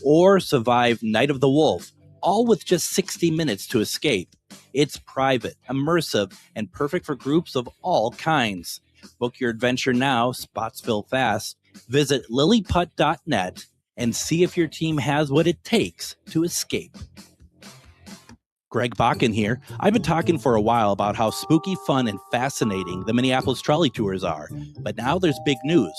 or survive Night of the Wolf, all with just 60 minutes to escape. It's private, immersive, and perfect for groups of all kinds. Book your adventure now, spots fill fast. Visit lilyput.net and see if your team has what it takes to escape. Greg Bakun here. I've been talking for a while about how spooky, fun, and fascinating the Minneapolis trolley tours are, but now there's big news.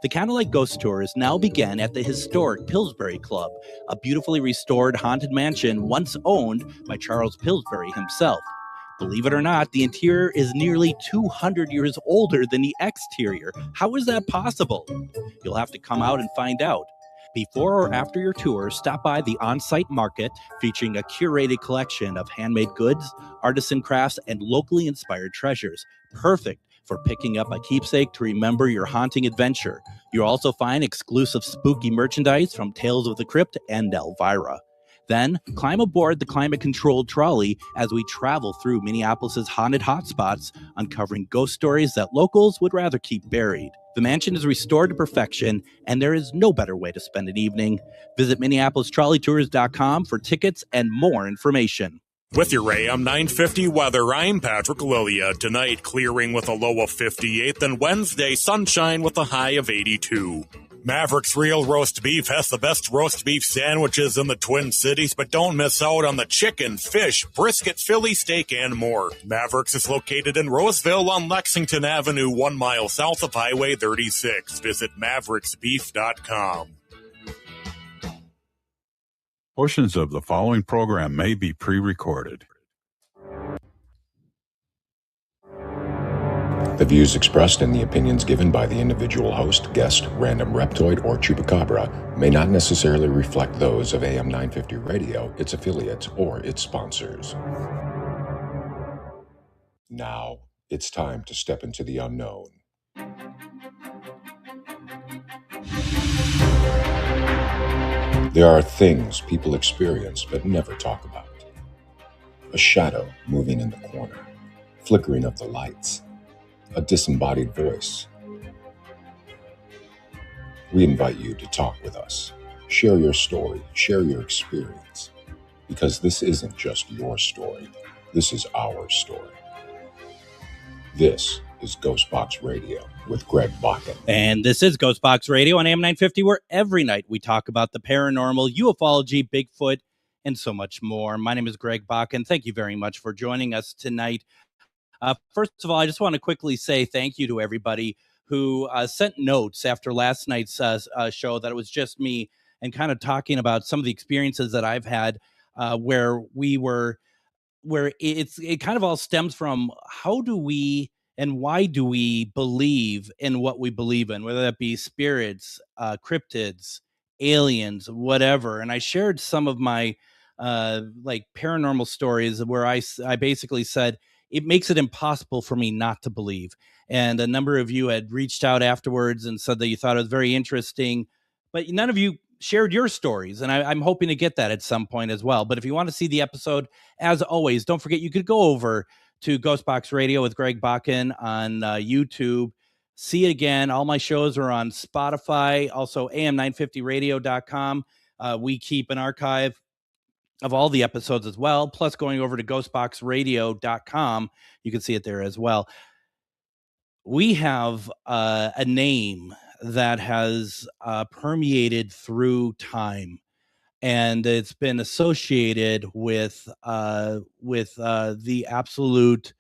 The Candlelight Ghost Tours now begin at the historic Pillsbury Club, a beautifully restored haunted mansion once owned by Charles Pillsbury himself. Believe it or not, the interior is nearly 200 years older than the exterior. How is that possible? You'll have to come out and find out. Before or after your tour, stop by the on-site market featuring a curated collection of handmade goods, artisan crafts, and locally inspired treasures. Perfect for picking up a keepsake to remember your haunting adventure. You'll also find exclusive spooky merchandise from Tales of the Crypt and Elvira. Then, climb aboard the climate-controlled trolley as we travel through Minneapolis' haunted hotspots, uncovering ghost stories that locals would rather keep buried. The mansion is restored to perfection, and there is no better way to spend an evening. Visit MinneapolisTrolleyTours.com for tickets and more information. With your AM 950 weather, I'm Patrick Lilia. Tonight, clearing with a low of 58, then Wednesday, sunshine with a high of 82. Maverick's Real Roast Beef has the best roast beef sandwiches in the Twin Cities, but don't miss out on the chicken, fish, brisket, Philly steak, and more. Maverick's is located in Roseville on Lexington Avenue, 1 mile south of Highway 36. Visit mavericksbeef.com. Portions of the following program may be pre-recorded. The views expressed and the opinions given by the individual host, guest, random reptoid, or chupacabra may not necessarily reflect those of AM 950 Radio, its affiliates, or its sponsors. Now, it's time to step into the unknown. There are things people experience but never talk about. A shadow moving in the corner, flickering of the lights, a disembodied voice. We invite you to talk with us. Share your story, share your experience, because this isn't just your story, this is our story. This is GhostBox Radio with Greg Bakun. And this is GhostBox Radio on AM 950, where every night we talk about the paranormal, ufology, Bigfoot, and so much more. My name is Greg Bakun. Thank you very much for joining us tonight. First of all, I just want to quickly say thank you to everybody who sent notes after last night's show that it was just me and kind of talking about some of the experiences that I've had where it kind of all stems from how do we and why do we believe in what we believe in, whether that be spirits, cryptids, aliens, whatever. And I shared some of my like paranormal stories where I basically said, it makes it impossible for me not to believe. And a number of you had reached out afterwards and said that you thought it was very interesting, but none of you shared your stories. And I'm hoping to get that at some point as well. But if you want to see the episode, as always, don't forget you could go over to GhostBox Radio with Greg Bakun on YouTube. See it again. All my shows are on Spotify, also am950radio.com. We keep an archive of all the episodes as well, plus going over to ghostboxradio.com. You can see it there as well. We have a name that has permeated through time, and it's been associated with the absolute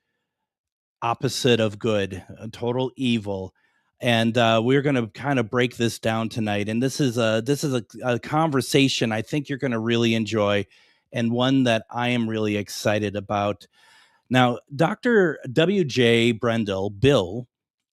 opposite of good, total evil. And we're going to kind of break this down tonight. And this is a conversation I think you're going to really enjoy, and one that I am really excited about. Now, Dr. W.J. Brendle, Bill,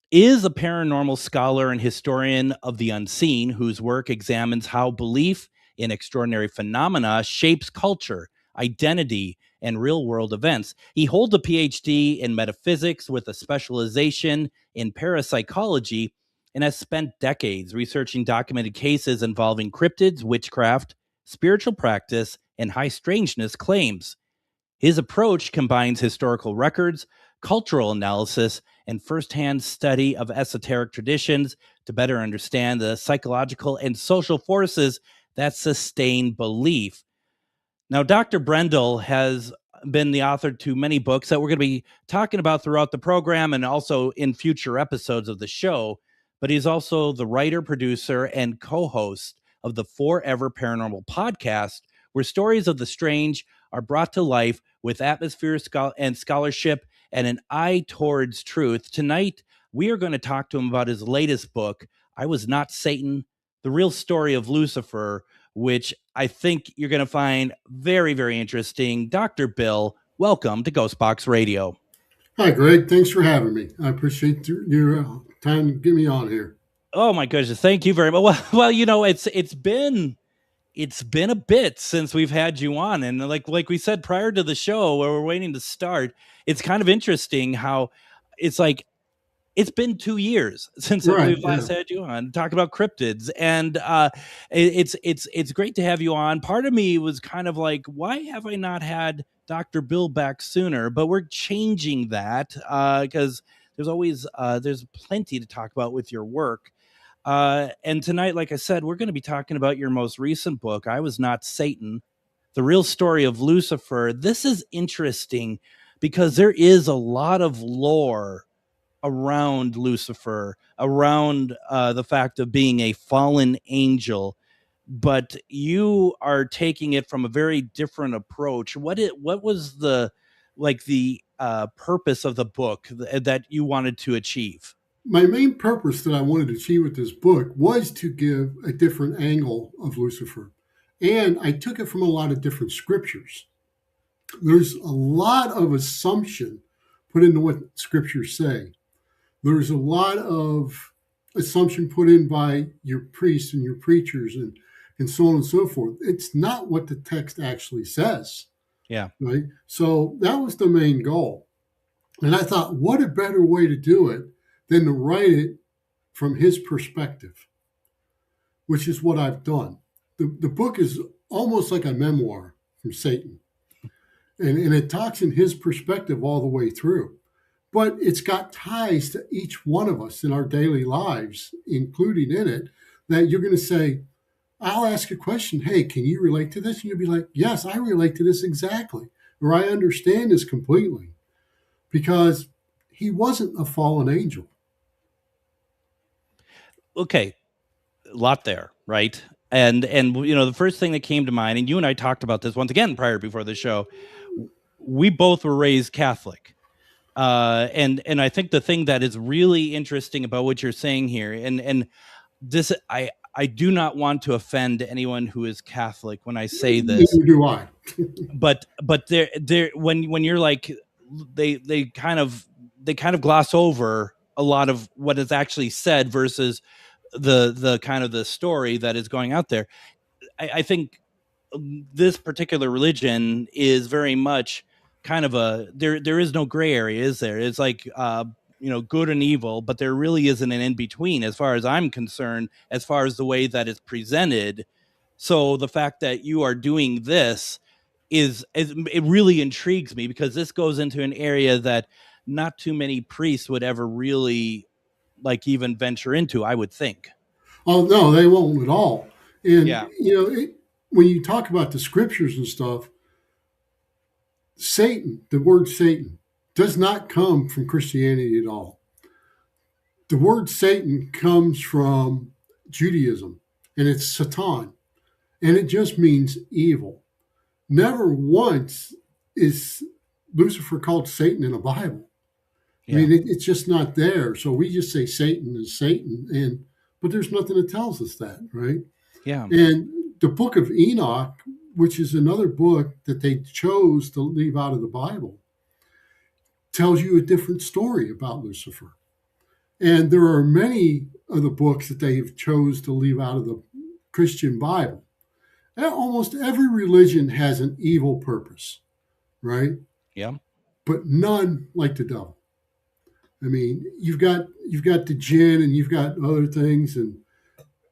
is a paranormal scholar and historian of the unseen whose work examines how belief in extraordinary phenomena shapes culture, identity, and real-world events. He holds a PhD in metaphysics with a specialization in parapsychology and has spent decades researching documented cases involving cryptids, witchcraft, spiritual practice, and high strangeness claims. His approach combines historical records, cultural analysis, and firsthand study of esoteric traditions to better understand the psychological and social forces that sustained belief. Now, Dr. Brendle has been the author to many books that we're going to be talking about throughout the program and also in future episodes of the show. But he's also the writer, producer, and co-host of the Forever Paranormal podcast, where stories of the strange are brought to life with atmosphere and scholarship and an eye towards truth. Tonight, we are going to talk to him about his latest book, I Was Not Satan, The Real Story of Lucifer, which I think you're going to find very, very interesting. Dr. Bill, welcome to GhostBox Radio. Hi, Greg. Thanks for having me. I appreciate your time to get me on here. Oh my goodness, thank you very much. Well, you know, it's been a bit since we've had you on, and like we said prior to the show, where we're waiting to start, it's kind of interesting how it's like it's been 2 years since we've last had you on talk about cryptids, and it's great to have you on. Part of me was kind of like, why have I not had Dr. Bill back sooner? But we're changing that because there's always there's plenty to talk about with your work. And tonight, like I said, we're going to be talking about your most recent book, I Was Not Satan, The Real Story of Lucifer. This is interesting because there is a lot of lore around Lucifer, around the fact of being a fallen angel, but you are taking it from a very different approach. What was the purpose of the book that you wanted to achieve? My main purpose that I wanted to achieve with this book was to give a different angle of Lucifer. And I took it from a lot of different scriptures. There's a lot of assumption put into what scriptures say. There's a lot of assumption put in by your priests and your preachers and so on and so forth. It's not what the text actually says. Yeah. Right. So that was the main goal. And I thought, what a better way to do it than to write it from his perspective, which is what I've done. The book is almost like a memoir from Satan. And it talks in his perspective all the way through. But it's got ties to each one of us in our daily lives, including in it, that you're going to say, I'll ask a question, hey, can you relate to this? And you'll be like, yes, I relate to this exactly, or I understand this completely, because he wasn't a fallen angel. Okay, a lot there, right? And you know, the first thing that came to mind, and you and I talked about this once again before the show, we both were raised Catholic. And I think the thing that is really interesting about what you're saying here, and this, I do not want to offend anyone who is Catholic when I say this. Neither do I. but there when you're like, they kind of gloss over a lot of what is actually said versus the kind of the story that is going out there. I think this particular religion is very much kind of there is no gray area, is there? It's like good and evil, but there really isn't an in between as far as I'm concerned, as far as the way that it's presented. So the fact that you are doing this it really intrigues me, because this goes into an area that not too many priests would ever really even venture into, I would think. Oh, no, they won't at all. And, when you talk about the scriptures and stuff, Satan, the word Satan, does not come from Christianity at all. The word Satan comes from Judaism, and it's Satan, and it just means evil. Never once is Lucifer called Satan in the Bible. Yeah. I mean, it's just not there. So we just say Satan is Satan, but there's nothing that tells us that, right? Yeah. And the book of Enoch, which is another book that they chose to leave out of the Bible, tells you a different story about Lucifer. And there are many of the books that they have chose to leave out of the Christian Bible. And almost every religion has an evil purpose, right? Yeah. But none like the devil. I mean, you've got the jinn and you've got other things, and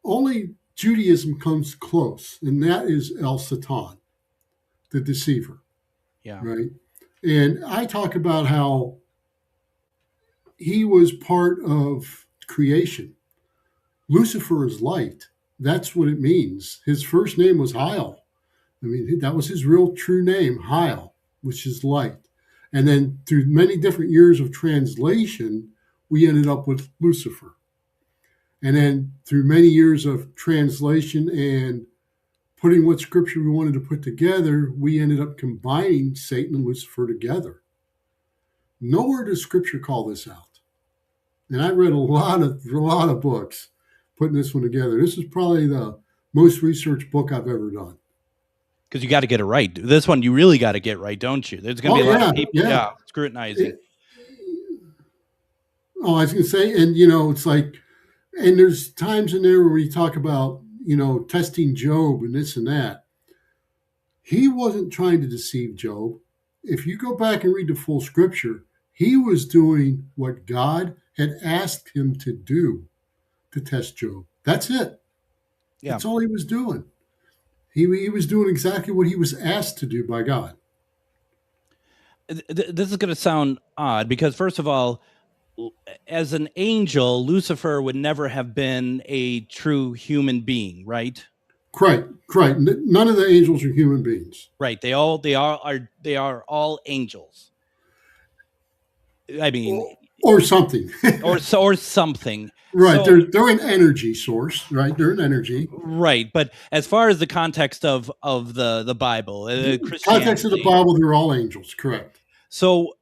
only Judaism comes close, and that is El Satan, the deceiver. Yeah. Right. And I talk about how he was part of creation. Lucifer is light. that's what it means. His first name was Heil. I mean, that was his real true name, Heil, which is light. And then through many different years of translation, we ended up with Lucifer. And then through many years of translation and putting what scripture we wanted to put together, we ended up combining Satan and Lucifer together. Nowhere does scripture call this out. And I read a lot of books putting this one together. This is probably the most researched book I've ever done. Because you got to get it right. This one you really got to get right, don't you? There's going to be a lot of people scrutinizing. I was going to say, and it's like, and there's times in there where we talk about, testing Job and this and that. He wasn't trying to deceive Job. If you go back and read the full scripture, he was doing what God had asked him to do to test Job. That's it. Yeah. That's all he was doing. He was doing exactly what he was asked to do by God. This is going to sound odd because, first of all, as an angel, Lucifer would never have been a true human being, right? Right. None of the angels are human beings. Right. They are all angels. I mean, or something, or something. Right. So, they're an energy source, right? They're an energy. Right. But as far as the context of the Bible, context of the Bible, they're all angels. Correct. So,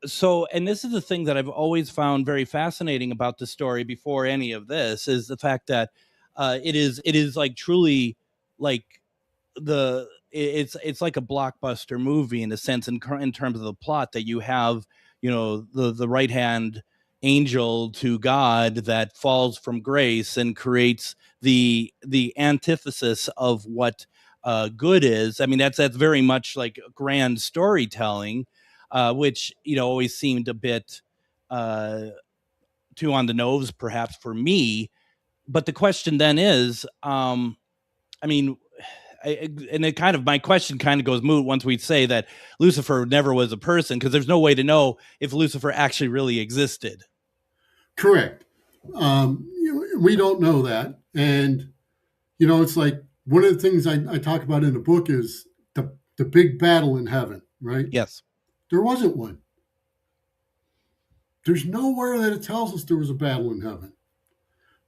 and this is the thing that I've always found very fascinating about the story before any of this is the fact that it is like truly like it's like a blockbuster movie in a sense in terms of the plot that you have, the right hand angel to God that falls from grace and creates the antithesis of what good is. I mean, that's very much like grand storytelling. Which, always seemed a bit too on the nose, perhaps for me. But the question then is, my question kind of goes moot once we say that Lucifer never was a person, because there's no way to know if Lucifer actually really existed. Correct. We don't know that. And, it's like one of the things I talk about in the book is the big battle in heaven, right? Yes. There wasn't one. There's nowhere that it tells us there was a battle in heaven,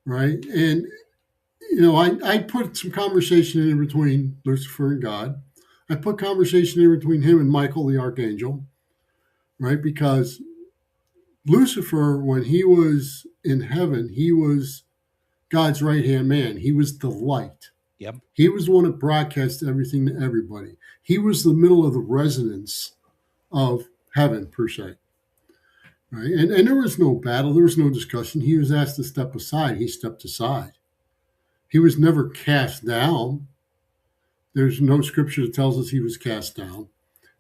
right? And, I put some conversation in between Lucifer and God. I put conversation in between him and Michael, the archangel, right? Because Lucifer, when he was in heaven, he was God's right-hand man. He was the light. Yep. He was the one that broadcast everything to everybody. He was the middle of the resonance of heaven, per se. Right? And there was no battle. There was no discussion. He was asked to step aside. He stepped aside. He was never cast down. There's no scripture that tells us he was cast down.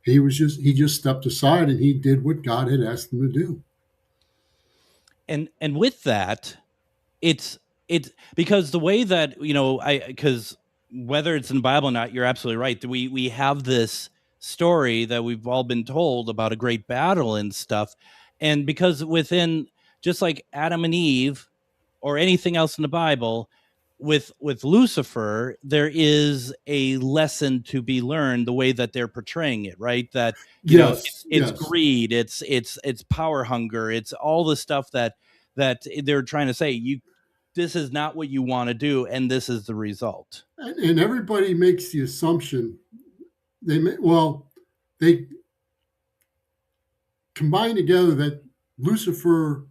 He just stepped aside and he did what God had asked him to do. And with that, it's because the way that, because whether it's in the Bible or not, you're absolutely right. We have this story that we've all been told about a great battle and stuff. And because within, just like Adam and Eve or anything else in the Bible, with Lucifer, there is a lesson to be learned the way that they're portraying it, right? That, it's greed, it's power hunger, it's all the stuff that they're trying to say, this is not what you want to do, and this is the result. And everybody makes the assumption they combine together that Lucifer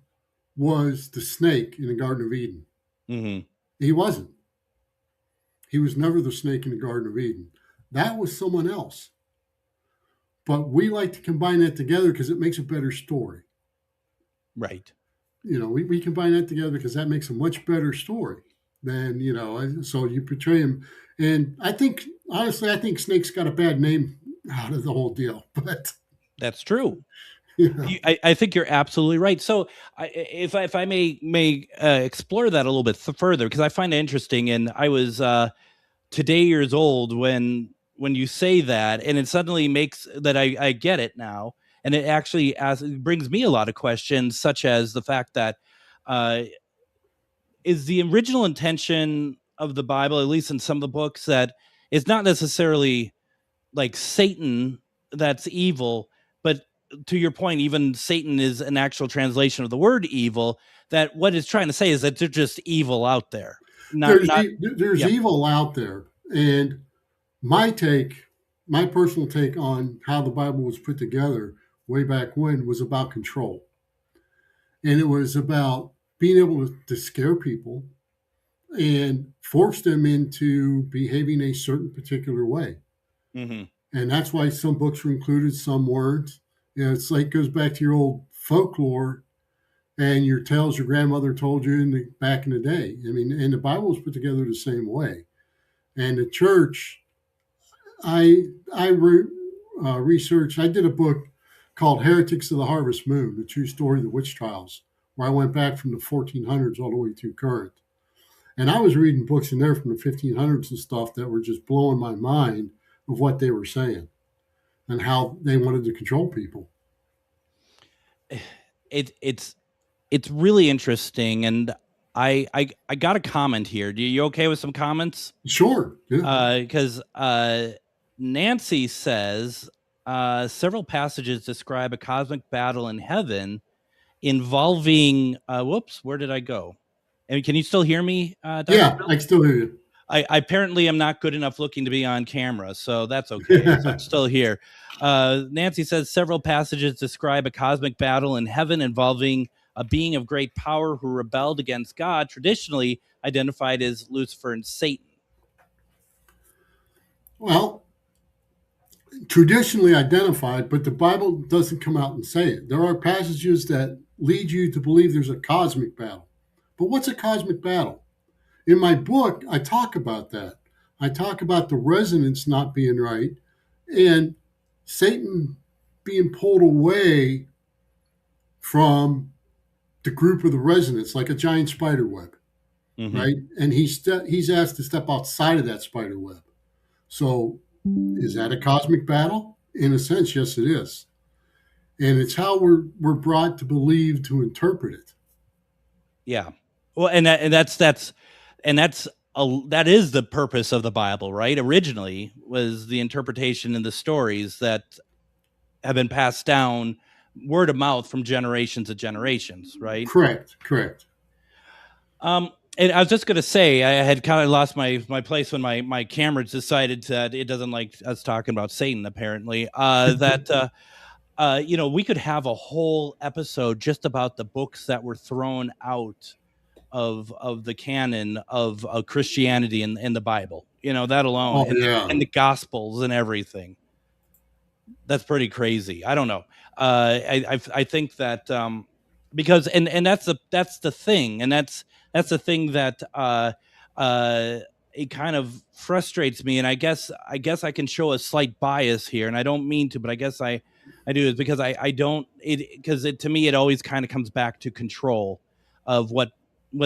was the snake in the Garden of Eden. Mm-hmm. He wasn't. He was never the snake in the Garden of Eden. That was someone else. But we like to combine that together because it makes a better story. Right. We combine that together because that makes a much better story than, so you portray him. And honestly, I think Snake's got a bad name out of the whole deal, but that's true. I think you're absolutely right. So if I may explore that a little bit further, because I find it interesting. And I was today years old when you say that, and it suddenly makes that I get it now. And it actually it brings me a lot of questions, such as the fact that is the original intention of the Bible, at least in some of the books, that it's not necessarily like Satan that's evil, but to your point, even Satan is an actual translation of the word evil, that what it's trying to say is that they're just evil out there. There's evil out there. And my personal take on how the Bible was put together way back when was about control. And it was about being able to scare people and force them into behaving a certain particular way. Mm-hmm. And that's why some books were included, some weren't. It's like, goes back to your old folklore and your tales your grandmother told you back in the day. I mean, and the Bible was put together the same way. And the church, I researched, I did a book called Heretics of the Harvest Moon, the true story of the witch trials, where I went back from the 1400s all the way to current. And I was reading books in there from the 1500s and stuff that were just blowing my mind of what they were saying and how they wanted to control people. It's really interesting, and I got a comment here. Are you okay with some comments? Sure. Yeah. Because Nancy says several passages describe a cosmic battle in heaven involving. Whoops, where did I go? And can you still hear me? Yeah, I still hear you. I apparently am not good enough looking to be on camera, so that's okay. So I'm still here. Nancy says several passages describe a cosmic battle in heaven involving a being of great power who rebelled against God, traditionally identified as Lucifer and Satan. Well, traditionally identified, but the Bible doesn't come out and say it. There are passages that lead you to believe there's a cosmic battle. But what's a cosmic battle? In my book, I talk about that. I talk about the resonance not being right and Satan being pulled away from the group of the resonance, like a giant spider web, right? And he's asked to step outside of that spider web. So is that a cosmic battle? In a sense, yes, it is. And it's how we're brought to believe, to interpret it. Yeah. Well, that is the purpose of the Bible, right? Originally was the interpretation and the stories that have been passed down word of mouth from generations to generations, right? Correct. And I was just going to say, I had kind of lost my place when my camera decided that it doesn't like us talking about Satan, apparently, that, we could have a whole episode just about the books that were thrown out of the canon of Christianity and the Bible, that alone, and the Gospels and everything. That's pretty crazy. I don't know. I think that because that's the thing, and that's the thing that it kind of frustrates me, and I guess I can show a slight bias here, and I don't mean to, but I guess I do, is because I don't, because to me it always kind of comes back to control of what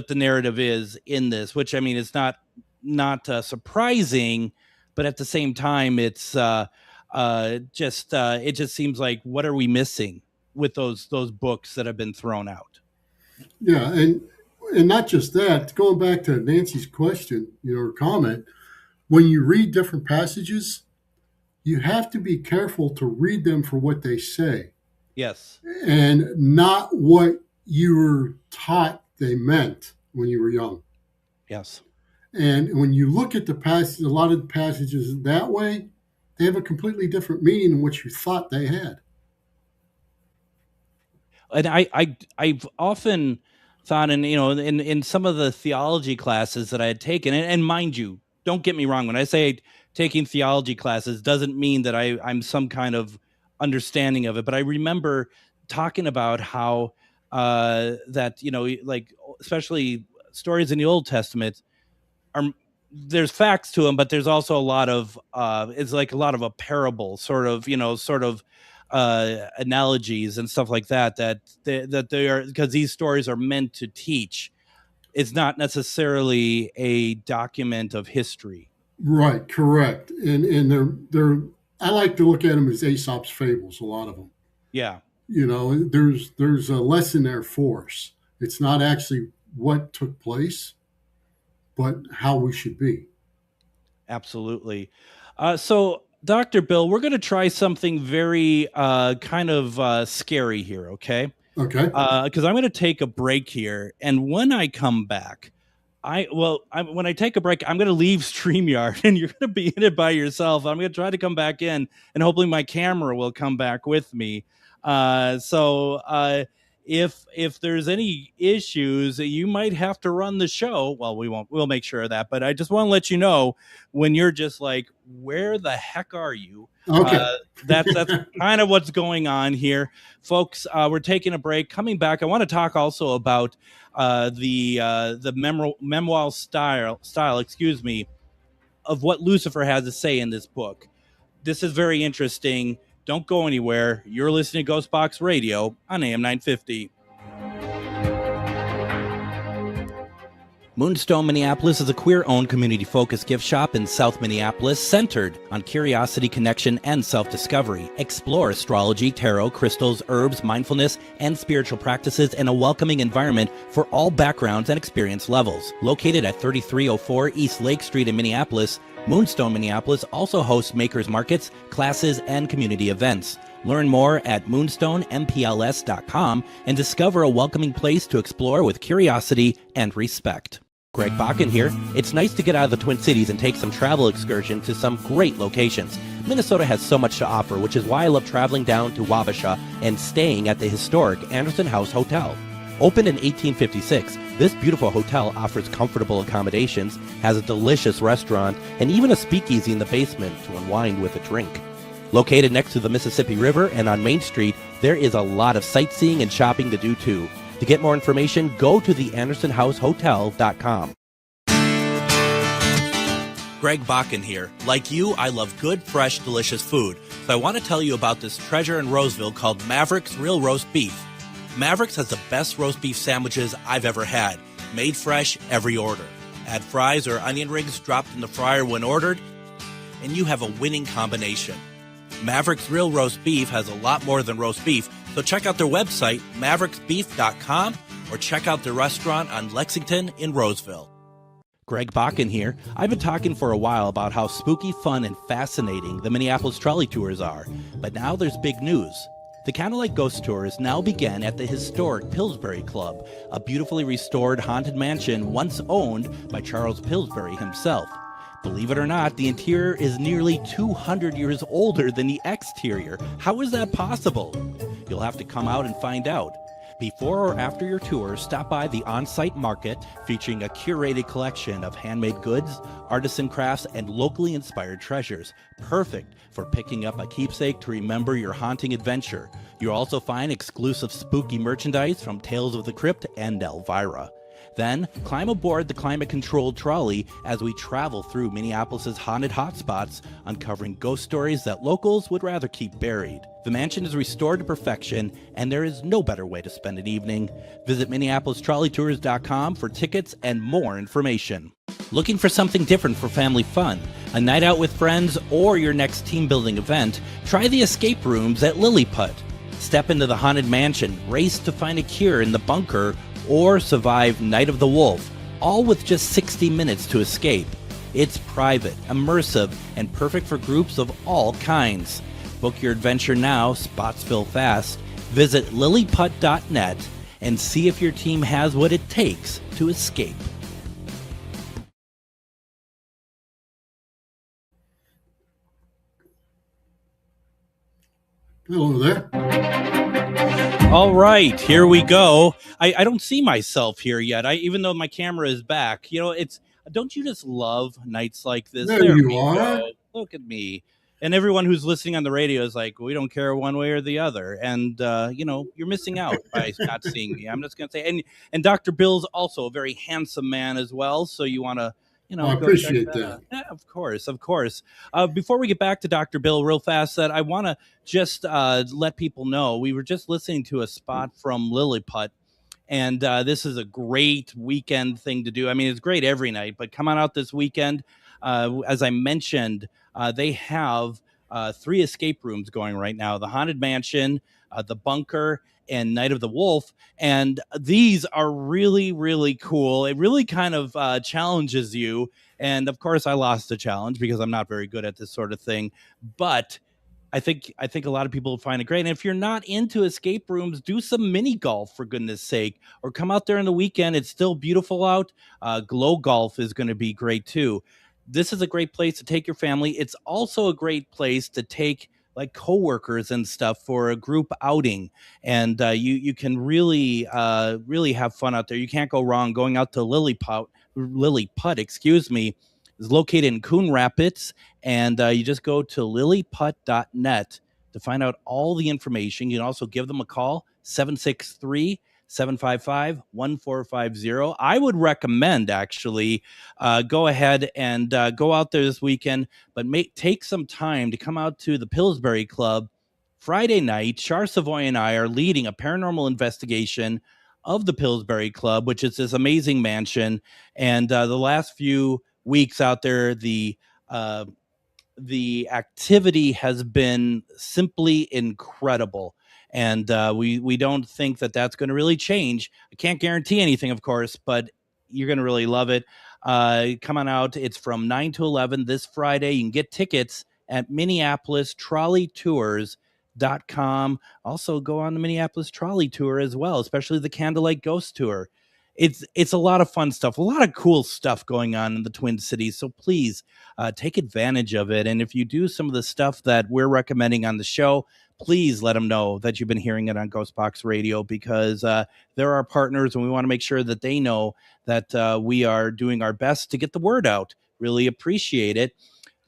the narrative is in this, which I mean it's not surprising, but at the same time it's it just seems like, what are we missing with those books that have been thrown out? Yeah, and not just that, going back to Nancy's question, or comment, when you read different passages, you have to be careful to read them for what they say. Yes. And not what you were taught they meant when you were young. Yes. And when you look at the passage, a lot of the passages that way, they have a completely different meaning than what you thought they had. And I've often thought, in some of the theology classes that I had taken, and mind you, don't get me wrong, when I say taking theology classes doesn't mean that I'm some kind of understanding of it, but I remember talking about how that, like especially stories in the Old Testament there's facts to them, but there's also a lot of it's like a lot of a parable sort of analogies and stuff like that they are, because these stories are meant to teach. It's not necessarily a document of history. Right, correct. And they're I like to look at them as Aesop's fables, a lot of them. Yeah. There's a lesson there for us. It's not actually what took place, but how we should be. Absolutely. So, Dr. Bill, we're going to try something very kind of scary here, okay? Okay. Because I'm going to take a break here. And when I come back, when I take a break, I'm going to leave StreamYard and you're going to be in it by yourself. I'm going to try to come back in and hopefully my camera will come back with me. If there's any issues, you might have to run the show. Well, we won't. We'll make sure of that. But I just want to let you know when you're just like, where the heck are you? Okay. That's kind of what's going on here, folks. We're taking a break. Coming back, I want to talk also about the memoir style, of what Lucifer has to say in this book. This is very interesting. Don't go anywhere. You're listening to GhostBox Radio on AM 950. Moonstone Minneapolis is a queer-owned, community-focused gift shop in South Minneapolis centered on curiosity, connection, and self-discovery. Explore astrology, tarot, crystals, herbs, mindfulness, and spiritual practices in a welcoming environment for all backgrounds and experience levels. Located at 3304 East Lake Street in Minneapolis, Moonstone Minneapolis also hosts makers markets, classes, and community events. Learn more at moonstonempls.com and discover a welcoming place to explore with curiosity and respect. Greg Bakun here. It's nice to get out of the Twin Cities and take some travel excursion to some great locations. Minnesota has so much to offer, which is why I love traveling down to Wabasha and staying at the historic Anderson House Hotel. Opened in 1856, this beautiful hotel offers comfortable accommodations, has a delicious restaurant, and even a speakeasy in the basement to unwind with a drink. Located next to the Mississippi River and on Main Street, there is a lot of sightseeing and shopping to do too. To get more information, go to theandersonhousehotel.com. Greg Bakun here. Like you, I love good, fresh, delicious food. So I want to tell you about this treasure in Roseville called Maverick's Real Roast Beef. Maverick's has the best roast beef sandwiches I've ever had. Made fresh every order. Add fries or onion rings dropped in the fryer when ordered, and you have a winning combination. Maverick's Real Roast Beef has a lot more than roast beef, so check out their website, mavericksbeef.com, or check out their restaurant on Lexington in Roseville. Greg Bakun here. I've been talking for a while about how spooky, fun, and fascinating the Minneapolis trolley tours are, but now there's big news. The Candlelight Ghost Tours now begin at the historic Pillsbury Club, a beautifully restored haunted mansion once owned by Charles Pillsbury himself. Believe it or not, the interior is nearly 200 years older than the exterior. How is that possible? You'll have to come out and find out. Before or after your tour, stop by the on-site market featuring a curated collection of handmade goods, artisan crafts, and locally inspired treasures. Perfect for picking up a keepsake to remember your haunting adventure. You'll also find exclusive spooky merchandise from Tales of the Crypt and Elvira. Then, climb aboard the climate-controlled trolley as we travel through Minneapolis' haunted hotspots, uncovering ghost stories that locals would rather keep buried. The mansion is restored to perfection, and there is no better way to spend an evening. Visit MinneapolisTrolleyTours.com for tickets and more information. Looking for something different for family fun, a night out with friends, or your next team-building event? Try the escape rooms at Lilliput. Step into the haunted mansion, race to find a cure in the bunker, or survive Night of the Wolf, all with just 60 minutes to escape. It's private, immersive, and perfect for groups of all kinds. Book your adventure now, spots fill fast. Visit lilliput.net and see if your team has what it takes to escape. Hello there. All right, here we go. I don't see myself here yet. Even though my camera is back, don't you just love nights like this? There you are. Go. Look at me. And everyone who's listening on the radio is like, we don't care one way or the other. And, you're missing out by not seeing me. I'm just going to say, and Dr. Bill's also a very handsome man as well. So you want to, I appreciate that. Yeah, of course. Before we get back to Dr. Bill real fast, I want to just let people know we were just listening to a spot from Lilliput, and this is a great weekend thing to do. I mean, it's great every night, but come on out this weekend. As I mentioned, they have 3 escape rooms going right now: the Haunted Mansion, the Bunker, and Night of the Wolf. And these are really, really cool. It really kind of challenges you. And of course, I lost the challenge because I'm not very good at this sort of thing. But I think a lot of people find it great. And if you're not into escape rooms, do some mini golf, for goodness sake, or come out there on the weekend. It's still beautiful out. Glow golf is going to be great too. This is a great place to take your family. It's also a great place to take like coworkers and stuff for a group outing, and you can really really have fun out there. You can't go wrong going out to Lily Putt, excuse me, is located in Coon Rapids, and you just go to lilyputt.net to find out all the information. You can also give them a call, 763-755-1450. I would recommend, actually, go ahead and go out there this weekend, but take some time to come out to the Pillsbury Club. Friday night, Char Savoy and I are leading a paranormal investigation of the Pillsbury Club, which is this amazing mansion. And the last few weeks out there, the activity has been simply incredible, and we don't think that that's going to really change. I can't guarantee anything, of course, but you're going to really love it. Come on out. It's from 9 to 11 this Friday. You can get tickets at minneapolistrolleytours.com. Also go on the Minneapolis Trolley Tour as well, especially the Candlelight Ghost Tour. It's a lot of fun stuff, a lot of cool stuff going on in the Twin Cities. So please take advantage of it. And if you do some of the stuff that we're recommending on the show, please let them know that you've been hearing it on GhostBox Radio, because they're our partners, and we want to make sure that they know that we are doing our best to get the word out. Really appreciate it.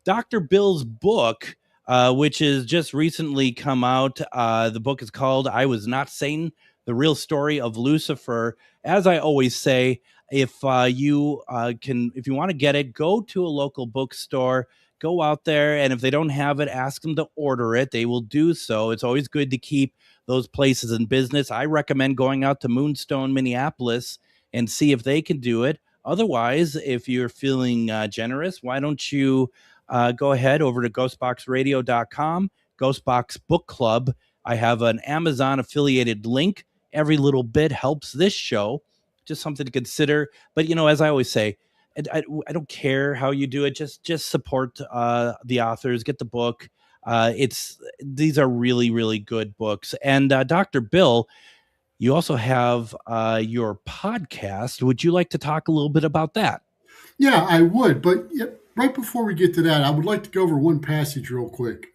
Dr. Bill's book, which has just recently come out. The book is called I Was Not Satan, The Real Story of Lucifer. As I always say, if you want to get it, go to a local bookstore, go out there, and if they don't have it, ask them to order it. They will do so. It's always good to keep those places in business. I recommend going out to Moonstone, Minneapolis, and see if they can do it. Otherwise, if you're feeling generous, why don't you go ahead over to ghostboxradio.com, Ghostbox Book Club. I have an Amazon affiliated link. Every little bit helps this show. Just something to consider. But, as I always say, I don't care how you do it. Just support the authors. Get the book. These are really, really good books. And Dr. Bill, you also have your podcast. Would you like to talk a little bit about that? Yeah, I would. But right before we get to that, I would like to go over one passage real quick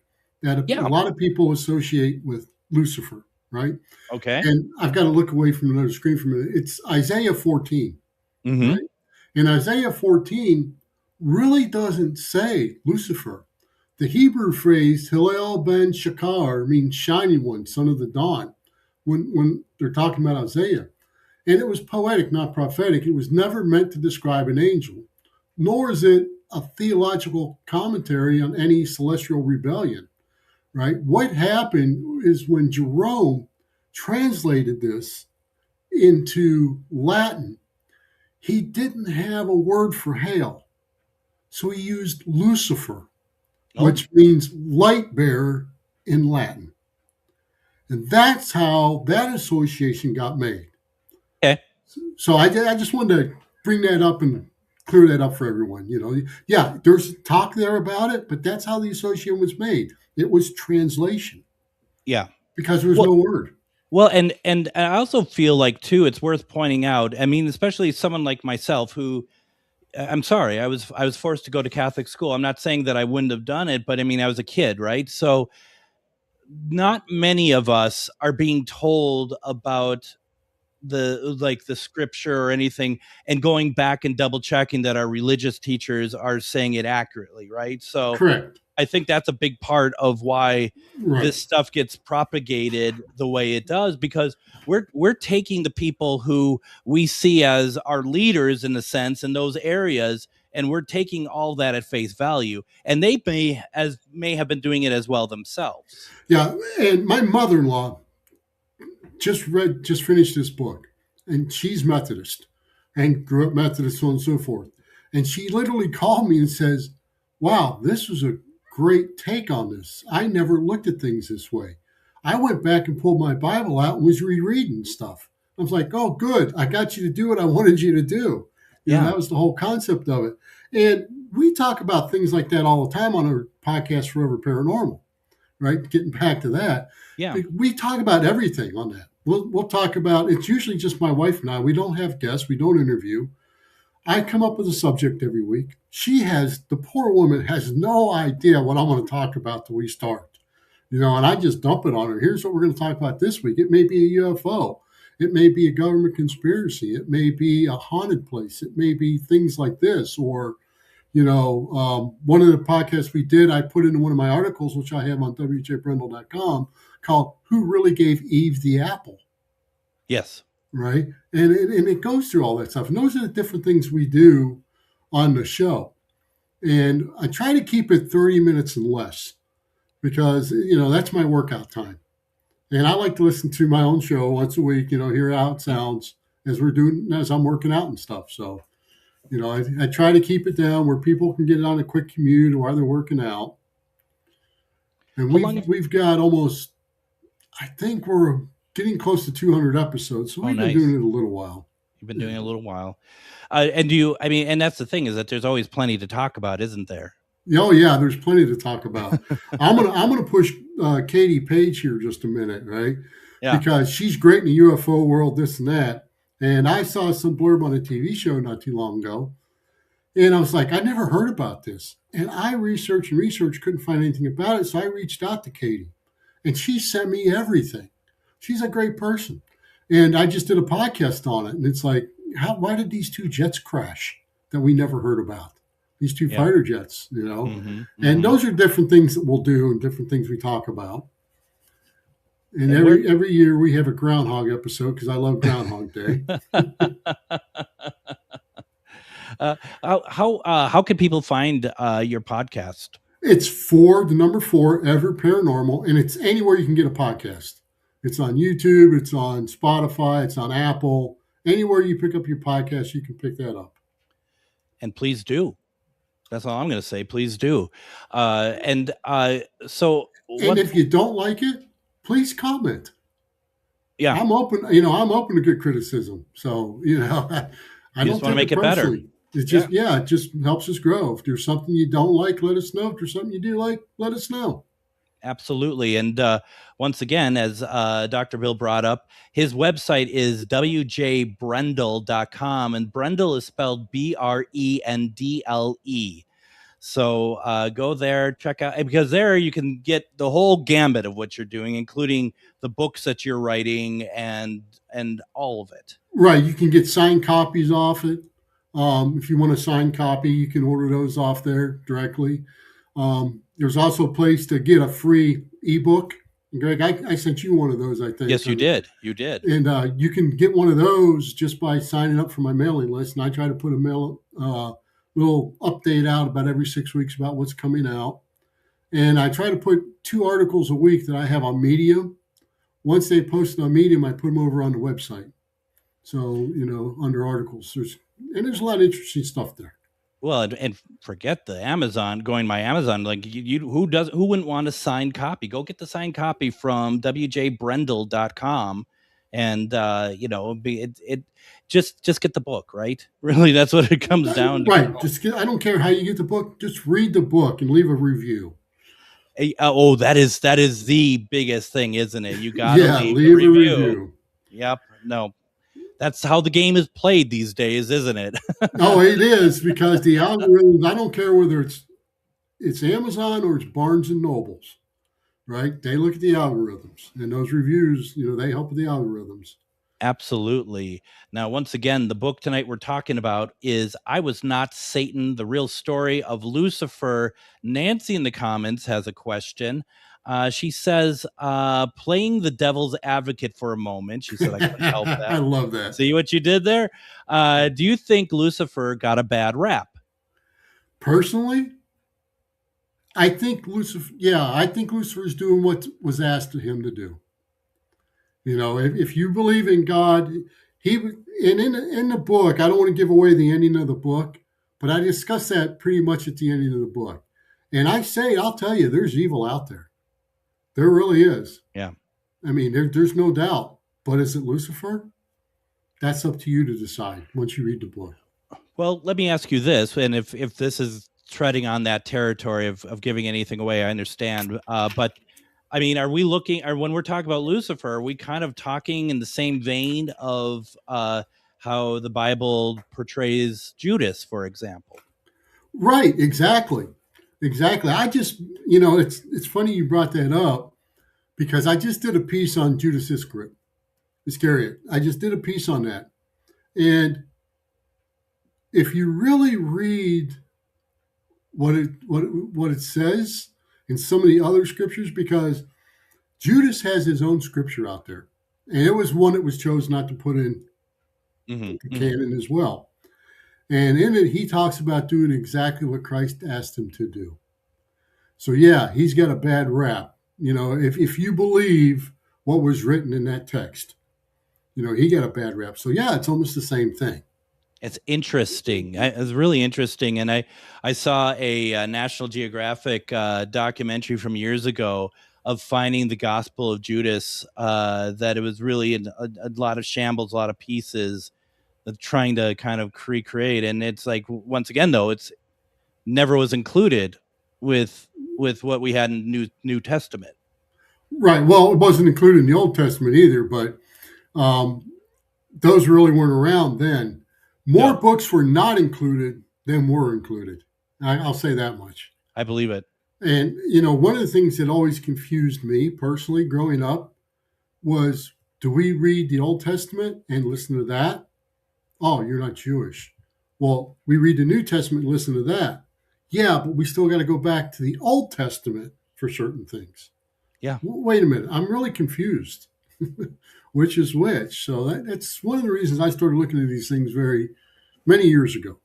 that a lot of people associate with Lucifer, right? Okay. And I've got to look away from another screen for a minute. It's Isaiah 14, mm-hmm. right? And Isaiah 14 really doesn't say Lucifer. The Hebrew phrase Hillel ben Shakar means shining one, son of the dawn, when they're talking about Isaiah. And it was poetic, not prophetic. It was never meant to describe an angel, nor is it a theological commentary on any celestial rebellion, right? What happened is when Jerome translated this into Latin, he didn't have a word for hail. So he used Lucifer, which means light bearer in Latin. And that's how that association got made. Okay. So I just wanted to bring that up and clear that up for everyone. Yeah, there's talk there about it, but that's how the association was made. It was translation. Yeah. Because there was no word. Well, and I also feel like, too, it's worth pointing out, I mean, especially someone like myself who, I'm sorry, I was forced to go to Catholic school. I'm not saying that I wouldn't have done it, but I mean, I was a kid, right? So not many of us are being told about the scripture or anything and going back and double checking that our religious teachers are saying it accurately, right? So correct. I think that's a big part of why this stuff gets propagated the way it does, because we're taking the people who we see as our leaders in a sense in those areas, and we're taking all that at face value, and they may have been doing it as well themselves. Yeah, and my mother-in-law just finished this book, and she's Methodist and grew up Methodist, so on and so forth. And she literally called me and says, "Wow, this was a great take on this. I never looked at things this way. I went back and pulled my Bible out and was rereading stuff. I was like, oh, good. I got you to do what I wanted you to do. You know, that was the whole concept of it. And we talk about things like that all the time on our podcast, Forever Paranormal, right? Getting back to that. Yeah. We talk about everything on that. We'll talk about, it's usually just my wife and I. We don't have guests. We don't interview. I come up with a subject every week. The poor woman has no idea what I'm going to talk about till we start. You know, and I just dump it on her. Here's what we're going to talk about this week. It may be a UFO. It may be a government conspiracy. It may be a haunted place. It may be things like this. Or, you know, one of the podcasts we did, I put into one of my articles, which I have on wjbrendle.com, called Who Really Gave Eve the Apple? Yes. Right? And it goes through all that stuff. And those are the different things we do on the show. And I try to keep it 30 minutes and less because, you know, that's my workout time. And I like to listen to my own show once a week, you know, hear how it sounds as I'm working out and stuff. So, you know, I try to keep it down where people can get it on a quick commute while they're working out. And we've got almost, I think we're getting close to 200 episodes. So we've been doing it a little while. You've been doing it a little while. And that's the thing, is that there's always plenty to talk about, isn't there? Oh yeah, there's plenty to talk about. I'm gonna push Katie Page here just a minute, right? Yeah. Because she's great in the UFO world, this and that. And I saw some blurb on a TV show not too long ago, and I was like, I never heard about this. And I researched, couldn't find anything about it. So I reached out to Katie, and she sent me everything. She's a great person, and I just did a podcast on it. And it's like, why did these two jets crash that we never heard about? These two fighter jets, you know, and those are different things that we'll do and different things we talk about. And every year we have a Groundhog episode because I love Groundhog Day. How can people find your podcast? It's the number 4, Ever Paranormal, and it's anywhere you can get a podcast. It's on YouTube, it's on Spotify, it's on Apple. Anywhere you pick up your podcast, you can pick that up. And please do. That's all I'm going to say. Please do. And if you don't like it, please comment. Yeah, I'm open. You know, I'm open to good criticism. So, you know, I don't want to make it better. It just, it just helps us grow. If there's something you don't like, let us know. If there's something you do like, let us know. Absolutely. And once again, as Dr. Bill brought up, his website is wjbrendle.com, and Brendle is spelled Brendle. So go there, check out, because there you can get the whole gambit of what you're doing, including the books that you're writing and all of it. Right. You can get signed copies off it. If you want a signed copy, you can order those off there directly. There's also a place to get a free ebook. Greg, I sent you one of those, I think. Yes, you did. You did. And you can get one of those just by signing up for my mailing list. And I try to put a little update out about every 6 weeks about what's coming out. And I try to put 2 articles a week that I have on Medium. Once they post on Medium, I put them over on the website. So, you know, under articles, there's a lot of interesting stuff there. Well, and forget the Amazon, going my Amazon, like who wouldn't want a signed copy? Go get the signed copy from wjbrendle.com and just get the book, right? Really, that's what it comes down to. Right. I don't care how you get the book, just read the book and leave a review. That is the biggest thing, isn't it? You got to leave a review. Yep. No. That's how the game is played these days, isn't it? Oh, it is, because the algorithms, I don't care whether it's Amazon or it's Barnes and Nobles, right? They look at the algorithms, and those reviews, you know, they help with the algorithms. Absolutely. Now, once again, the book tonight we're talking about is I Was Not Satan, The Real Story of Lucifer. Nancy in the comments has a question. She says, playing the devil's advocate for a moment. She said, I couldn't help that. I love that. See what you did there? Do you think Lucifer got a bad rap? Personally, I think Lucifer is doing what was asked of him to do. You know, if you believe in God, in the book, I don't want to give away the ending of the book, but I discuss that pretty much at the ending of the book. And I'll tell you, there's evil out there. There really is. Yeah. I mean, there's no doubt. But is it Lucifer? That's up to you to decide once you read the book. Well, let me ask you this, and if this is treading on that territory of giving anything away, I understand. But I mean, are we looking, or when we're talking about Lucifer, are we kind of talking in the same vein of how the Bible portrays Judas, for example? Right, exactly. I just, it's funny you brought that up because I just did a piece on Judas Iscariot. I just did a piece on that. And if you really read what it says in some of the other scriptures, because Judas has his own scripture out there, and it was one that was chosen not to put in the canon as well. And in it, he talks about doing exactly what Christ asked him to do. So yeah, he's got a bad rap. If you believe what was written in that text, he got a bad rap. So yeah, it's almost the same thing. It's interesting. It's really interesting. And I saw a National Geographic documentary from years ago of finding the Gospel of Judas, that it was really a lot of shambles, a lot of pieces, trying to kind of recreate. And it's like, once again, though, it's never was included with what we had in New Testament. Right. Well, it wasn't included in the Old Testament either, but those really weren't around then. More books were not included than were included. I'll say that much. I believe it. And, one of the things that always confused me personally growing up was, do we read the Old Testament and listen to that? Oh, you're not Jewish. Well, we read the New Testament and listen to that. Yeah, but we still got to go back to the Old Testament for certain things. Yeah. Wait a minute. I'm really confused. Which is which? So that's one of the reasons I started looking at these things many years ago.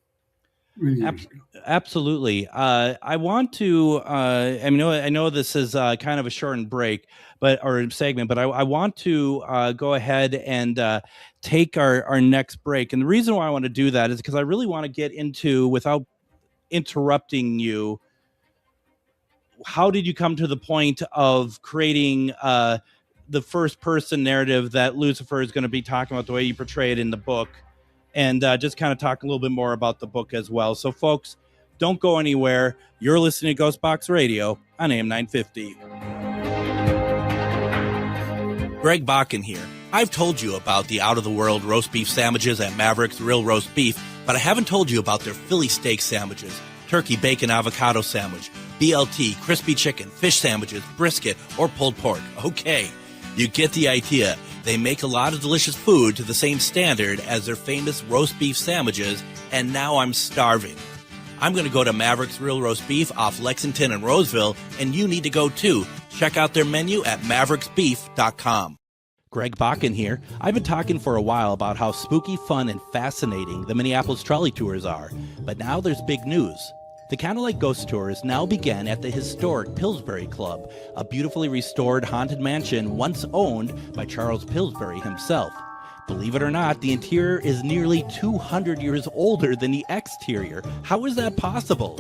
Absolutely. I want to. I know this is kind of a shortened break, or segment, but I want to go ahead and take our next break. And the reason why I want to do that is because I really want to get into, without interrupting you, how did you come to the point of creating the first person narrative that Lucifer is going to be talking about, the way you portray it in the book, and just kind of talk a little bit more about the book as well. So folks, don't go anywhere. You're listening to GhostBox Radio on AM 950. Greg Bakun here. I've told you about the out-of-the-world roast beef sandwiches at Maverick's Real Roast Beef, but I haven't told you about their Philly steak sandwiches, turkey, bacon, avocado sandwich, BLT, crispy chicken, fish sandwiches, brisket, or pulled pork. Okay, you get the idea. They make a lot of delicious food to the same standard as their famous roast beef sandwiches, and now I'm starving. I'm going to go to Maverick's Real Roast Beef off Lexington and Roseville, and you need to go too. Check out their menu at mavericksbeef.com. Greg Bakun here. I've been talking for a while about how spooky, fun, and fascinating the Minneapolis trolley tours are, but now there's big news. The Candlelight Ghost Tours now begin at the historic Pillsbury Club, a beautifully restored haunted mansion once owned by Charles Pillsbury himself. Believe it or not, the interior is nearly 200 years older than the exterior. How is that possible?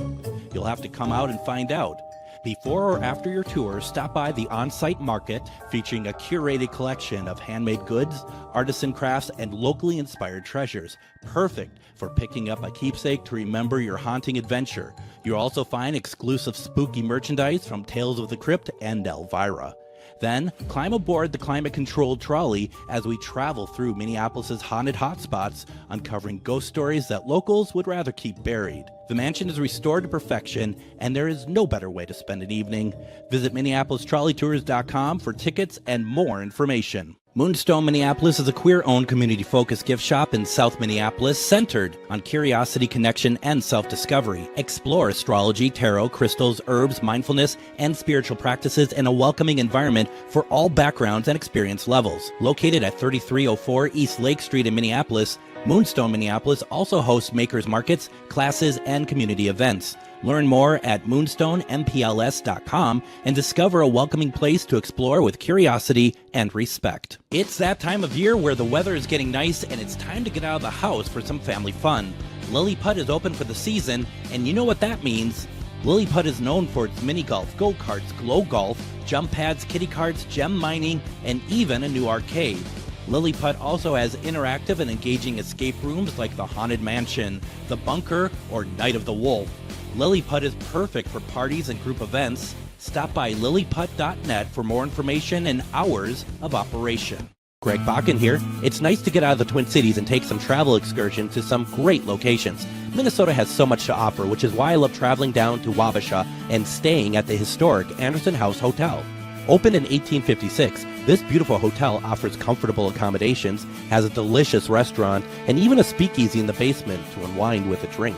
You'll have to come out and find out. Before or after your tour, stop by the on-site market featuring a curated collection of handmade goods, artisan crafts, and locally inspired treasures. Perfect for picking up a keepsake to remember your haunting adventure. You'll also find exclusive spooky merchandise from Tales of the Crypt and Elvira. Then, climb aboard the climate-controlled trolley as we travel through Minneapolis' haunted hotspots, uncovering ghost stories that locals would rather keep buried. The mansion is restored to perfection, and there is no better way to spend an evening. Visit MinneapolisTrolleyTours.com for tickets and more information. Moonstone Minneapolis is a queer-owned community-focused gift shop in South Minneapolis centered on curiosity, connection, and self-discovery. Explore astrology, tarot, crystals, herbs, mindfulness, and spiritual practices in a welcoming environment for all backgrounds and experience levels. Located at 3304 East Lake Street in Minneapolis, Moonstone Minneapolis also hosts makers markets, classes, and community events. Learn more at moonstoneMPLS.com and discover a welcoming place to explore with curiosity and respect. It's that time of year where the weather is getting nice and it's time to get out of the house for some family fun. Lilliput is open for the season, and you know what that means. Lily Putt is known for its mini golf, go-karts, glow golf, jump pads, kiddie carts, gem mining, and even a new arcade. Lily Putt also has interactive and engaging escape rooms like the Haunted Mansion, the Bunker, or Night of the Wolf. Lily Putt is perfect for parties and group events. Stop by lilyputt.net for more information and hours of operation. Greg Bakun here. It's nice to get out of the Twin Cities and take some travel excursions to some great locations. Minnesota has so much to offer, which is why I love traveling down to Wabasha and staying at the historic Anderson House Hotel. Opened in 1856, this beautiful hotel offers comfortable accommodations, has a delicious restaurant, and even a speakeasy in the basement to unwind with a drink.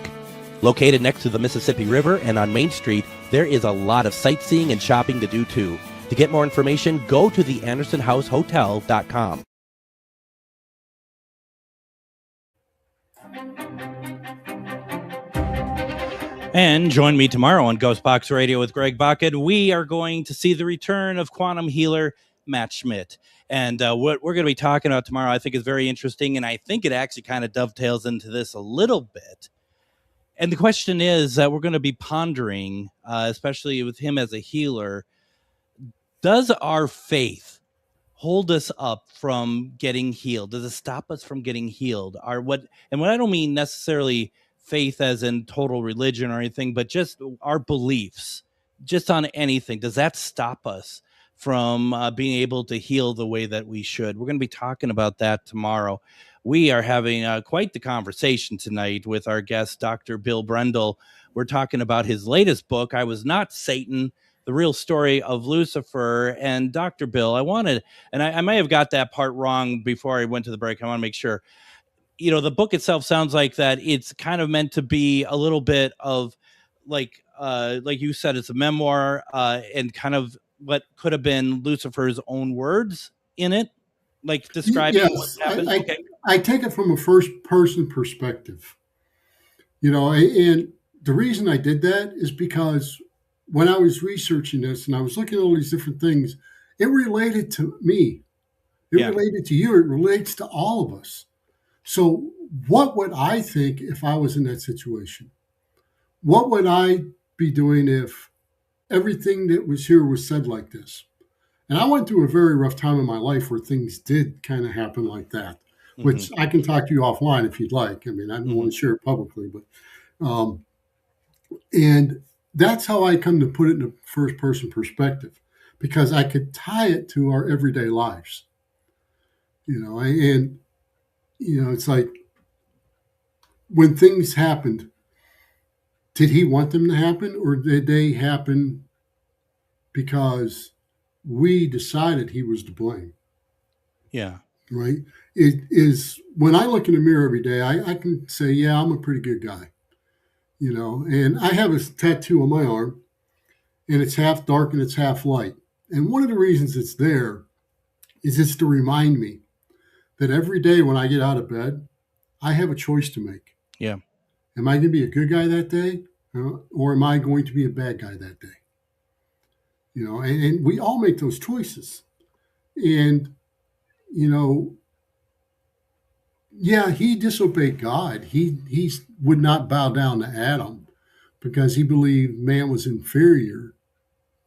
Located next to the Mississippi River and on Main Street, there is a lot of sightseeing and shopping to do too. To get more information, go to theandersonhousehotel.com. And join me tomorrow on GhostBox Radio with Greg Bakun. We are going to see the return of quantum healer Matt Schmidt. And what we're going to be talking about tomorrow, I think, is very interesting. And I think it actually kind of dovetails into this a little bit. And the question is that we're going to be pondering, especially with him as a healer, does our faith hold us up from getting healed? Does it stop us from getting healed? And what I don't mean necessarily faith as in total religion or anything, but just our beliefs, just on anything. Does that stop us from being able to heal the way that we should? We're going to be talking about that tomorrow. We are having quite the conversation tonight with our guest, Dr. Bill Brendle. We're talking about his latest book, I Was Not Satan, The Real Story of Lucifer. And Dr. Bill, I may have got that part wrong before I went to the break. I want to make sure. You know, the book itself sounds like that it's kind of meant to be a little bit of like you said, it's a memoir and kind of what could have been Lucifer's own words in it, like describing what happened. I take it from a first person perspective, you know, and the reason I did that is because when I was researching this and I was looking at all these different things, it related to me. It related to you. It relates to all of us. So what would I think if I was in that situation? What would I be doing if everything that was here was said like this? And I went through a very rough time in my life where things did kind of happen like that, which I can talk to you offline if you'd like. I mean, I don't want to share it publicly, but and that's how I come to put it in a first person perspective, because I could tie it to our everyday lives, you know, and you know, it's like when things happened, did he want them to happen, or did they happen because we decided he was to blame? Yeah. Right. It is when I look in the mirror every day, I can say, yeah, I'm a pretty good guy, you know, and I have a tattoo on my arm and it's half dark and it's half light. And one of the reasons it's there is it's to remind me that every day when I get out of bed, I have a choice to make. Yeah. Am I going to be a good guy that day, or am I going to be a bad guy that day? You know, and we all make those choices. And, you know, yeah, he disobeyed God. He would not bow down to Adam because he believed man was inferior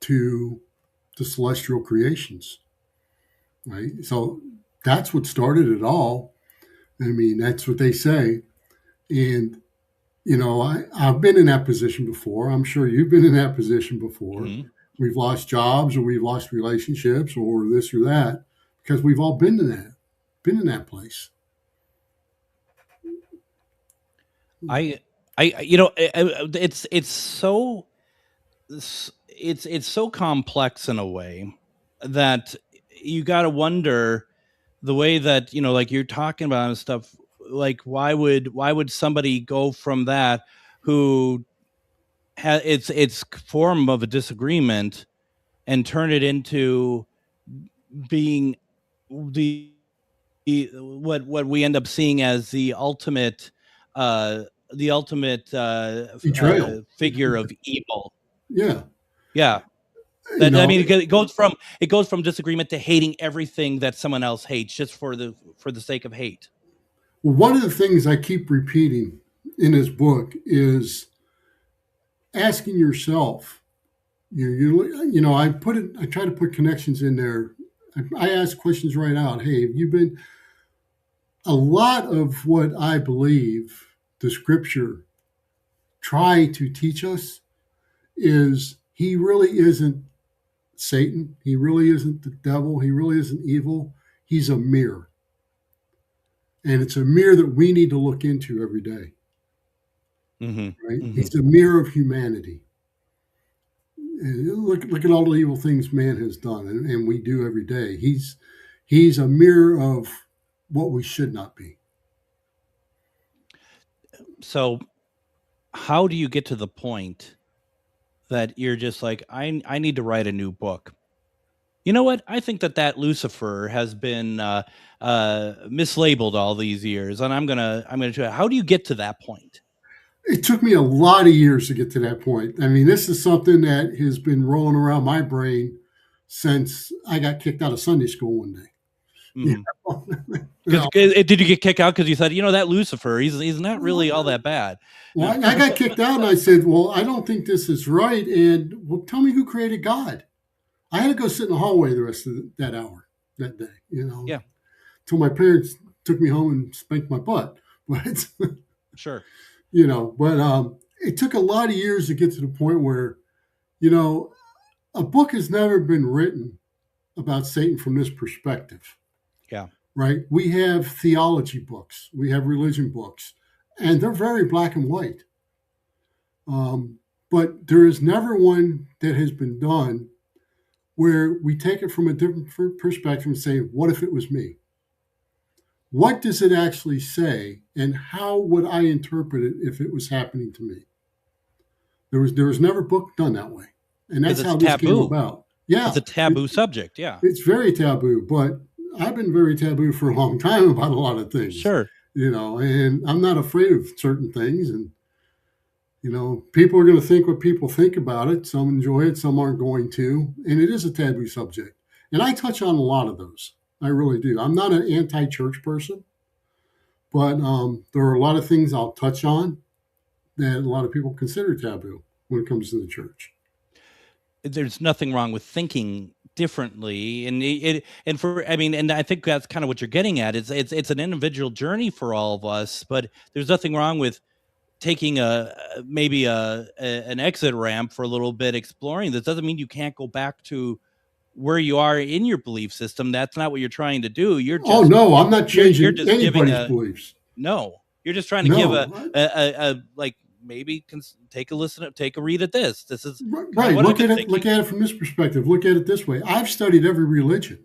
to the celestial creations. Right? So that's what started it all. I mean, that's what they say. And, you know, I've been in that position before. I'm sure you've been in that position before. Mm-hmm. We've lost jobs or we've lost relationships or this or that because we've all been in that place. You know, it's so complex in a way that you got to wonder the way that, you know, like you're talking about and stuff, like why would somebody go from that who has its form of a disagreement and turn it into being what we end up seeing as the ultimate figure of evil. Yeah. That, I mean, it goes from disagreement to hating everything that someone else hates just for the sake of hate. Well, one of the things I keep repeating in his book is asking yourself, I try to put connections in there. I ask questions right out. Hey, have you been, a lot of what I believe the scripture try to teach us is he really isn't Satan. He really isn't the devil. He really isn't evil. He's a mirror. And it's a mirror that we need to look into every day. Mm-hmm. Right? Mm-hmm. He's a mirror of humanity. And look at all the evil things man has done, and we do every day. He's a mirror of what we should not be. So how do you get to the point that you're just like, I need to write a new book? You know what? I think that Lucifer has been mislabeled all these years, and I'm gonna try. How do you get to that point? It took me a lot of years to get to that point. I mean, this is something that has been rolling around my brain since I got kicked out of Sunday school one day. Mm-hmm. Did you get kicked out because you said, that Lucifer, he's not really all that bad? Well, I got kicked out, and I said, well, I don't think this is right. And well, tell me who created God. I had to go sit in the hallway the rest of that hour that day. Yeah. Till my parents took me home and spanked my butt. But sure. But it took a lot of years to get to the point where, a book has never been written about Satan from this perspective. Yeah. Right. We have theology books. We have religion books, and they're very black and white. But there is never one that has been done where we take it from a different perspective and say, what if it was me? What does it actually say, and how would I interpret it if it was happening to me? There was never a book done that way, and that's how this came about. Yeah, it's a taboo subject. Yeah, it's very taboo, but I've been very taboo for a long time about a lot of things. Sure, and I'm not afraid of certain things, and people are going to think what people think about it. Some enjoy it, some aren't going to, and it is a taboo subject. And I touch on a lot of those. I really do. I'm not an anti-church person, but there are a lot of things I'll touch on that a lot of people consider taboo when it comes to the church. There's nothing wrong with thinking differently, and I think that's kind of what you're getting at. It's an individual journey for all of us, but there's nothing wrong with taking maybe an exit ramp for a little bit, exploring. This doesn't mean you can't go back to where you are in your belief system. That's not what you're trying to do. You're just, I'm not changing anybody's beliefs. No, you're just trying to give a maybe take a read at this. This is right. Look at it from this perspective. Look at it this way. I've studied every religion,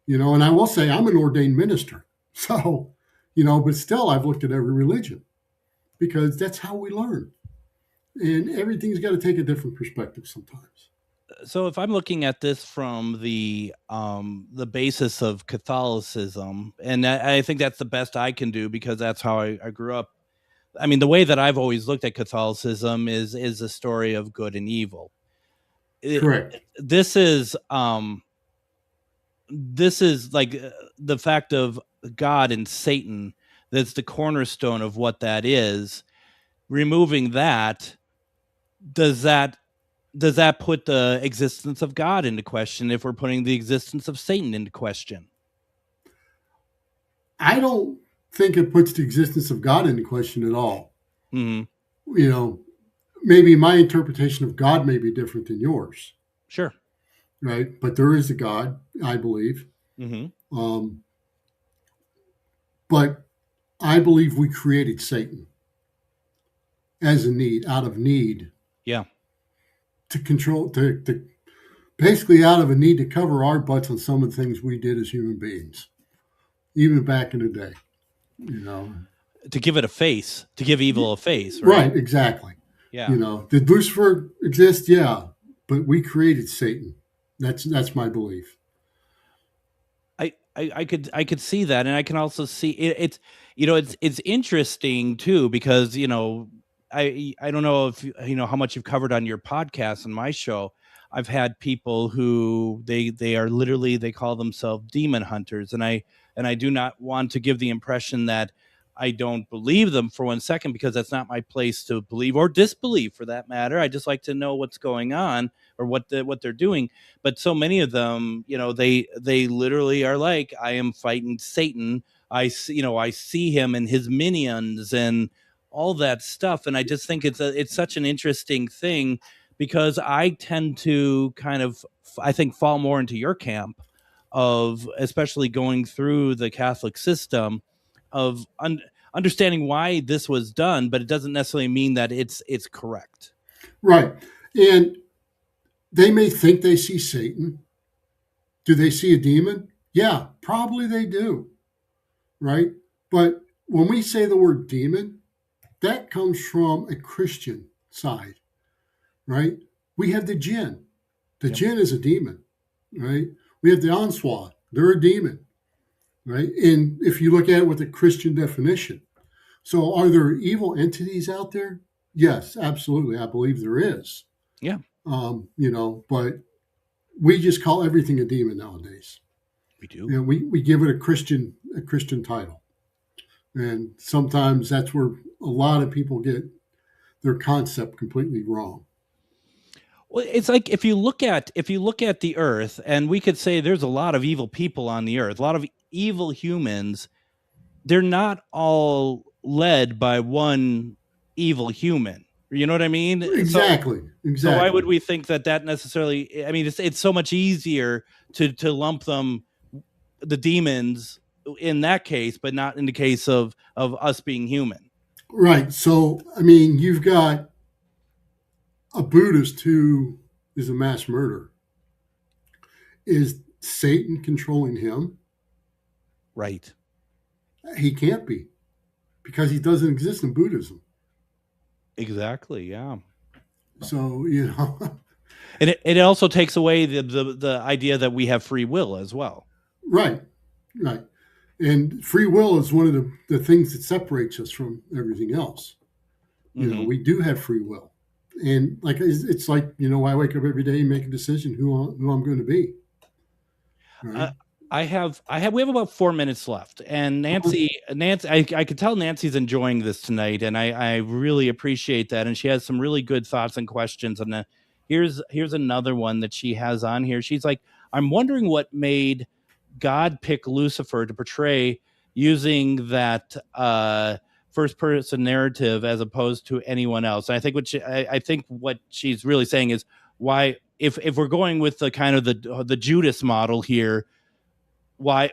and I will say I'm an ordained minister. So, but still I've looked at every religion because that's how we learn. And everything's got to take a different perspective sometimes. So if I'm looking at this from the basis of Catholicism, and I think that's the best I can do because that's how I grew up. I mean, the way that I've always looked at Catholicism is a story of good and evil. Correct. This is like the fact of God and Satan. That's the cornerstone of what that is. Removing that, does that put the existence of God into question if we're putting the existence of Satan into question? I don't think it puts the existence of God into question at all. Mm-hmm. Maybe my interpretation of God may be different than yours. Sure. Right. But there is a God, I believe. Mm-hmm. But I believe we created Satan out of need. Yeah. To control, to basically out of a need to cover our butts on some of the things we did as human beings, even back in the day, To give it a face, to give evil a face, right? Right, exactly. Yeah. Did Lucifer exist? Yeah, but we created Satan. That's my belief. I could see that, and I can also see it's interesting too because I don't know if how much you've covered on your podcast and my show. I've had people who they are literally, they call themselves demon hunters, and I do not want to give the impression that don't believe them for 1 second, because that's not my place to believe or disbelieve, for that matter. I just like to know what's going on, or what they're doing. But so many of them, they literally are like, I am fighting Satan. I see him and his minions and all that stuff. And I just think it's such an interesting thing, because I tend to I think, fall more into your camp of, especially going through the Catholic system, of understanding why this was done, but it doesn't necessarily mean that it's correct. Right. And they may think they see Satan. Do they see a demon? Yeah, probably they do. Right. But when we say the word demon, that comes from a Christian side, right? We have the jinn. The jinn is a demon, right? We have the onslaught. They're a demon, right? And if you look at it with a Christian definition. So are there evil entities out there? Yes, absolutely. I believe there is. Yeah. But we just call everything a demon nowadays. We do. And we give it a Christian title. And sometimes that's where a lot of people get their concept completely wrong. Well, it's like, if you look at the earth, and we could say there's a lot of evil people on the earth, a lot of evil humans. They're not all led by one evil human. You know what I mean? Exactly. So why would we think that necessarily? I mean, it's so much easier to lump them, the demons, in that case, but not in the case of us being human. Right. So, I mean, you've got a Buddhist who is a mass murderer. Is Satan controlling him? Right. He can't be, because he doesn't exist in Buddhism. Exactly. Yeah. So, and it also takes away the idea that we have free will as well. Right. And free will is one of the things that separates us from everything else. We do have free will. And it's like, I wake up every day and make a decision who I'm going to be. Right? We have about 4 minutes left, and Nancy, I could tell Nancy's enjoying this tonight, and I really appreciate that. And she has some really good thoughts and questions. And here's another one that she has on here. She's like, I'm wondering what made God pick Lucifer to portray using that first person narrative as opposed to anyone else. And I think what she's really saying is, why, if we're going with the kind of the Judas model here, why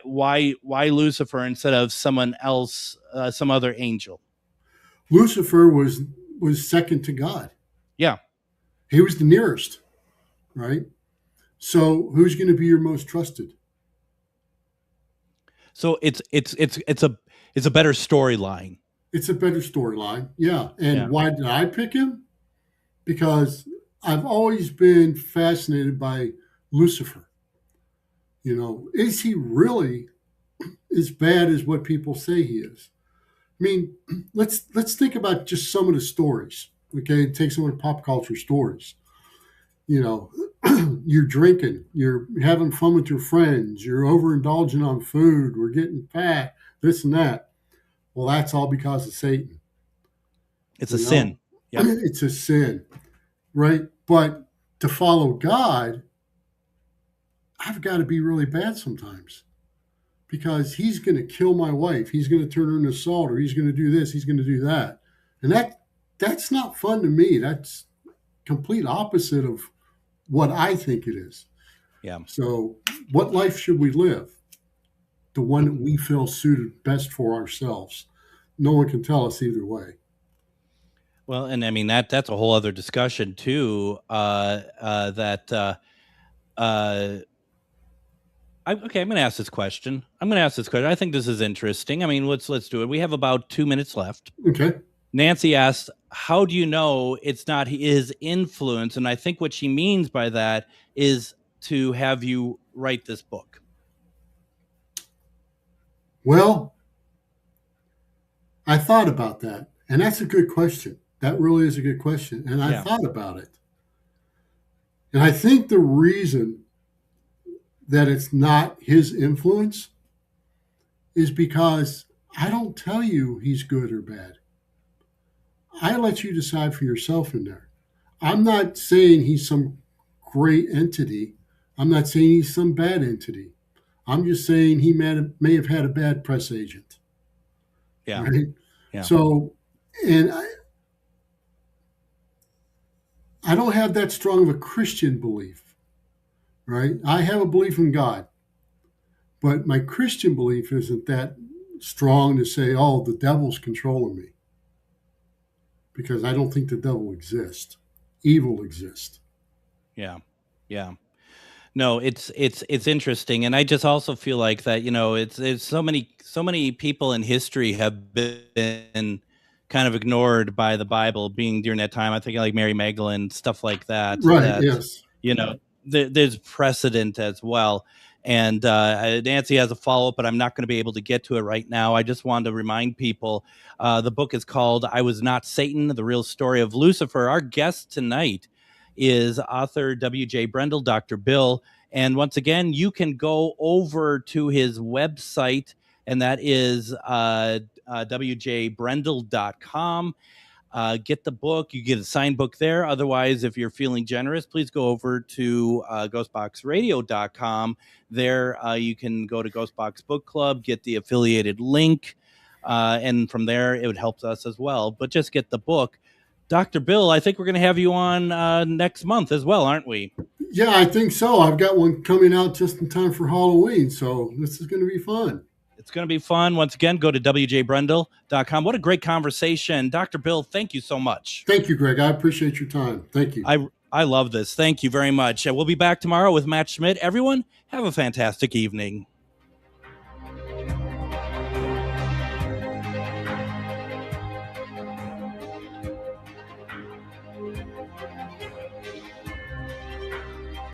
Lucifer instead of someone else, some other angel? Lucifer was second to God. Yeah. He was the nearest, right? So who's going to be your most trusted? So it's a better storyline. It's a better storyline. Yeah. And why did I pick him? Because I've always been fascinated by Lucifer. Is he really as bad as what people say he is? I mean, let's think about just some of the stories. Okay, take some of the pop culture stories. You're drinking, you're having fun with your friends, you're overindulging on food, we're getting fat, this and that. Well, that's all because of Satan. It's a sin. Yep. It's a sin, right? But to follow God, I've got to be really bad sometimes, because he's going to kill my wife. He's going to turn her into salt, or he's going to do this, he's going to do that. And that's not fun to me. That's complete opposite of what I think it is. Yeah. So what life should we live? The one that we feel suited best for ourselves. No one can tell us either way. Well, and I mean, that's a whole other discussion too, okay, I'm going to ask this question. I think this is interesting. I mean, let's do it. We have about 2 minutes left. Okay. Nancy asked, how do you know it's not his influence? And I think what she means by that is to have you write this book. Well, I thought about that. And that's a good question. That really is a good question. And I thought about it. And I think the reason that it's not his influence is because I don't tell you he's good or bad. I let you decide for yourself in there. I'm not saying he's some great entity. I'm not saying he's some bad entity. I'm just saying he may have had a bad press agent. Yeah. Right? Yeah. So, and I don't have that strong of a Christian belief, right? I have a belief in God, but my Christian belief isn't that strong to say, oh, the devil's controlling me. Because I don't think the devil exists. Evil exists. Yeah. Yeah. No, it's interesting, and I just also feel like that, it's so many people in history have been kind of ignored by the Bible being during that time. I think like Mary Magdalene, stuff like that. Right, That yes. there's precedent as well. And Nancy has a follow-up, but I'm not going to be able to get to it right now. I just wanted to remind people, the book is called I Was Not Satan, The Real Story of Lucifer. Our guest tonight is author W.J. Brendle, Dr. Bill. And once again, you can go over to his website, and that is wjbrendle.com. Get the book. You get a signed book there. Otherwise, if you're feeling generous, please go over to ghostboxradio.com. There you can go to Ghostbox Book Club, get the affiliated link, and from there it would help us as well. But just get the book. Dr. Bill, I think we're going to have you on next month as well, aren't we? Yeah, I think so. I've got one coming out just in time for Halloween, so this is going to be fun. It's going to be fun. Once again, go to wjbrendle.com. What a great conversation. Dr. Bill, thank you so much. Thank you, Greg. I appreciate your time. Thank you. I love this. Thank you very much. We'll be back tomorrow with Matt Schmidt. Everyone, have a fantastic evening.